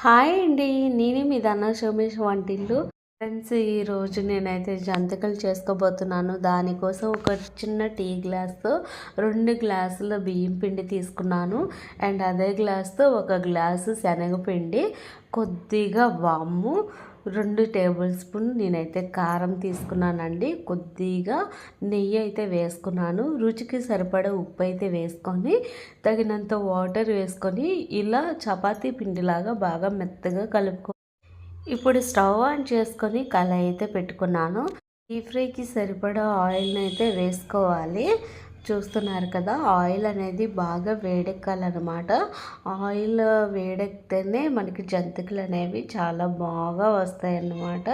Hi అండి. నేను మీ ధన సోమేష్ వంటిల్లు. ఫ్రెండ్స్, ఈరోజు నేనైతే జంతికలు చేసుకోబోతున్నాను. దానికోసం ఒక చిన్న టీ గ్లాస్తో 2 గ్లాసుల బియ్యం పిండి తీసుకున్నాను. అండ్ అదే గ్లాస్తో 1 గ్లాసు శనగపిండి, కొద్దిగా వాము, 2 టేబుల్ స్పూన్ నేనైతే కారం తీసుకున్నానండి. కొద్దిగా నెయ్యి అయితే వేసుకున్నాను. రుచికి సరిపడా ఉప్పు అయితే వేసుకొని తగినంత వాటర్ వేసుకొని ఇలా చపాతీ పిండిలాగా బాగా మెత్తగా కలుపుకో. ఇప్పుడు స్టవ్ ఆన్ చేసుకొని కళాయి అయితే పెట్టుకున్నాను. డీప్ ఫ్రైకి సరిపడా ఆయిల్ని అయితే వేసుకోవాలి. చూస్తున్నారు కదా, ఆయిల్ అనేది బాగా వేడెక్కాలన్నమాట. ఆయిల్ వేడెక్కితేనే మనకి జంతికలు అనేవి చాలా బాగా వస్తాయి అన్నమాట.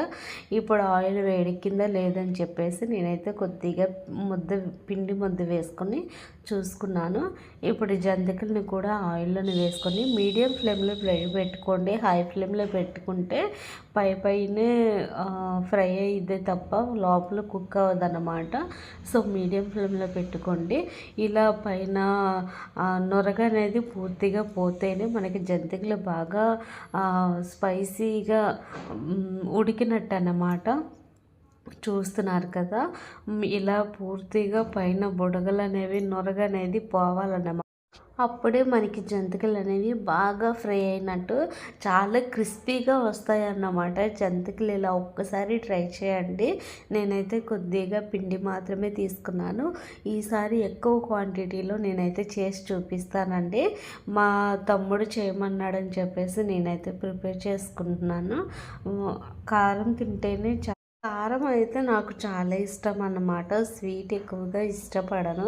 ఇప్పుడు ఆయిల్ వేడెక్కిందా లేదని చెప్పేసి నేనైతే కొద్దిగా పిండి ముద్ద వేసుకొని చూసుకున్నాను. ఇప్పుడు జంతికల్ని కూడా ఆయిల్లోని వేసుకొని మీడియం ఫ్లేమ్లో పెట్టుకోండి. హై ఫ్లేమ్లో పెట్టుకుంటే పైనే ఫ్రై అయ్యిద్దే తప్ప లోపల కుక్ అవ్వదన్నమాట. సో మీడియం ఫ్లేమ్లో పెట్టుకోండి. ఇలా పైన నొరగ అనేది పూర్తిగా పోతేనే మనకి జంతికలు బాగా స్పైసీగా ఉడికినట్టు అన్నమాట. చూస్తున్నారు కదా, ఇలా పూర్తిగా పైన బుడగలు అనేవి నొరగ అనేది పోవాలన్నమాట. అప్పుడే మనకి జంతికలు అనేవి బాగా ఫ్రై అయినట్టు చాలా క్రిస్పీగా వస్తాయి అన్నమాట. జంతికలు ఇలా ఒక్కసారి ట్రై చేయండి. నేనైతే కొద్దిగా పిండి మాత్రమే తీసుకున్నాను. ఈసారి ఎక్కువ క్వాంటిటీలో నేనైతే చేసి చూపిస్తానండి. మా తమ్ముడు చేయమన్నాడని చెప్పేసి నేనైతే ప్రిపేర్ చేసుకుంటున్నాను. కారం తింటేనే కారం అయితే నాకు చాలా ఇష్టం అన్నమాట. స్వీట్ ఎక్కువగా ఇష్టపడను,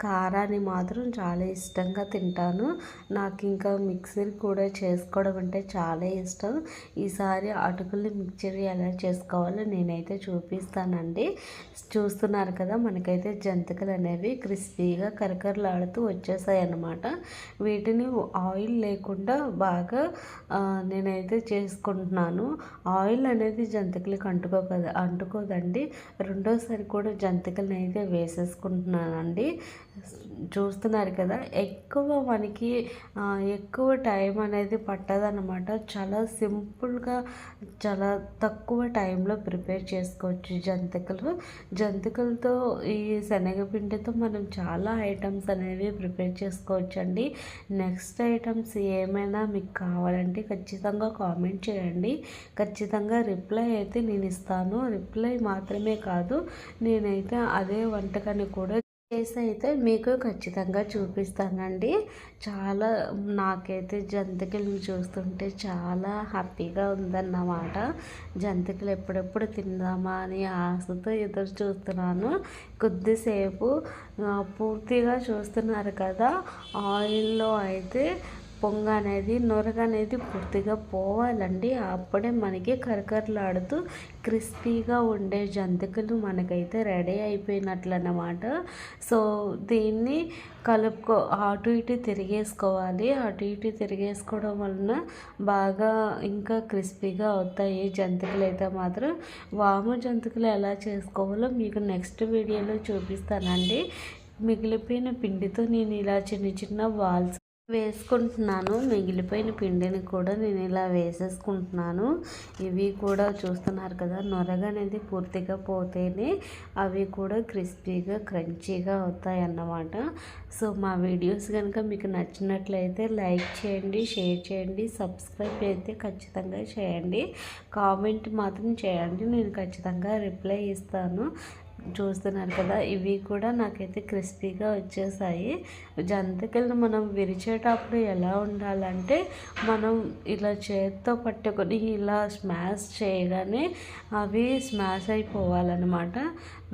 కారాన్ని మాత్రం చాలా ఇష్టంగా తింటాను. నాకు ఇంకా మిక్సర్ కూడా చేసుకోవడం అంటే చాలా ఇష్టం. ఈసారి అటుకులు మిక్చర్ ఎలా చేసుకోవాలో నేనైతే చూపిస్తానండి. చూస్తున్నారు కదా, మనకైతే జంతికలు అనేవి క్రిస్పీగా కరకరలాడుతూ వచ్చేసాయి అన్నమాట. వీటిని ఆయిల్ లేకుండా బాగా నేనైతే చేసుకుంటున్నాను. ఆయిల్ అనేది జంతికలకి అంటుకోదండి. రెండోసారి కూడా జంతికలను అయితే వేసేసుకుంటున్నానండి. చూస్తున్నారు కదా, మనకి ఎక్కువ టైం అనేది పట్టదన్నమాట. చాలా సింపుల్గా చాలా తక్కువ టైంలో ప్రిపేర్ చేసుకోవచ్చు జంతికలతో. ఈ శనగపిండితో మనం చాలా ఐటమ్స్ అనేవి ప్రిపేర్ చేసుకోవచ్చు అండి. నెక్స్ట్ ఐటమ్స్ ఏమైనా మీకు కావాలంటే ఖచ్చితంగా కామెంట్ చేయండి. ఖచ్చితంగా రిప్లై అయితే నేను ఇస్తాను. రిప్లై మాత్రమే కాదు, నేనైతే అదే వంటకాన్ని కూడా చేసి అయితే మీకు ఖచ్చితంగా చూపిస్తానండి. చాలా నాకైతే జంతికలను చూస్తుంటే చాలా హ్యాపీగా ఉందన్నమాట. జంతికలు ఎప్పుడెప్పుడు తిందామా అని ఆశతో ఎదురు చూస్తున్నాను. కొద్దిసేపు పూర్తిగా చూస్తున్నారు కదా, ఆయిల్లో అయితే నొరగ అనేది పూర్తిగా పోవాలండి. అప్పుడే మనకి కరకరలాడుతూ క్రిస్పీగా ఉండే జంతికలు మనకైతే రెడీ అయిపోయినట్లు అన్నమాట. సో దీన్ని అటు ఇటు తిరిగేసుకోవాలి. అటు ఇటు తిరిగేసుకోవడం వలన బాగా ఇంకా క్రిస్పీగా అవుతాయి జంతికలు అయితే మాత్రం. వాము జంతికలు ఎలా చేసుకోవాలో మీకు నెక్స్ట్ వీడియోలో చూపిస్తానండి. మిగిలిపోయిన పిండితో నేను ఇలా చిన్న చిన్న బాల్స్ వేసుకుంటున్నాను. మిగిలిపోయిన పిండిని కూడా నేను ఇలా వేసేసుకుంటున్నాను. ఇవి కూడా చూస్తున్నారు కదా, నొరగ అనేది పూర్తిగా పోతేనే అవి కూడా క్రిస్పీగా క్రంచీగా అవుతాయి అన్నమాట. సో మా వీడియోస్ కనుక మీకు నచ్చినట్లయితే లైక్ చేయండి, షేర్ చేయండి, సబ్స్క్రైబ్ అయితే ఖచ్చితంగా చేయండి. కామెంట్ మాత్రం చేయండి, నేను ఖచ్చితంగా రిప్లై ఇస్తాను. చూస్తున్నారు కదా, ఇవి కూడా నాకైతే క్రిస్పీగా వచ్చేసాయి. జంతికలను మనం విరిచేటప్పుడు ఎలా ఉండాలంటే, మనం ఇలా చేత్తో పట్టుకొని ఇలా స్మాష్ చేయగానే అవి స్మాష్ అయిపోవాలన్నమాట.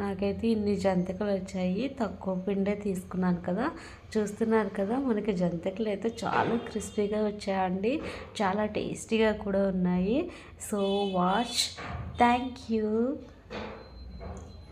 నాకైతే ఇన్ని జంతికలు వచ్చాయి. తక్కువ పిండే తీసుకున్నాను కదా. చూస్తున్నారు కదా, మనకి జంతికలు అయితే చాలా క్రిస్పీగా వచ్చాయండి. చాలా టేస్టీగా కూడా ఉన్నాయి. So watch. Thank you.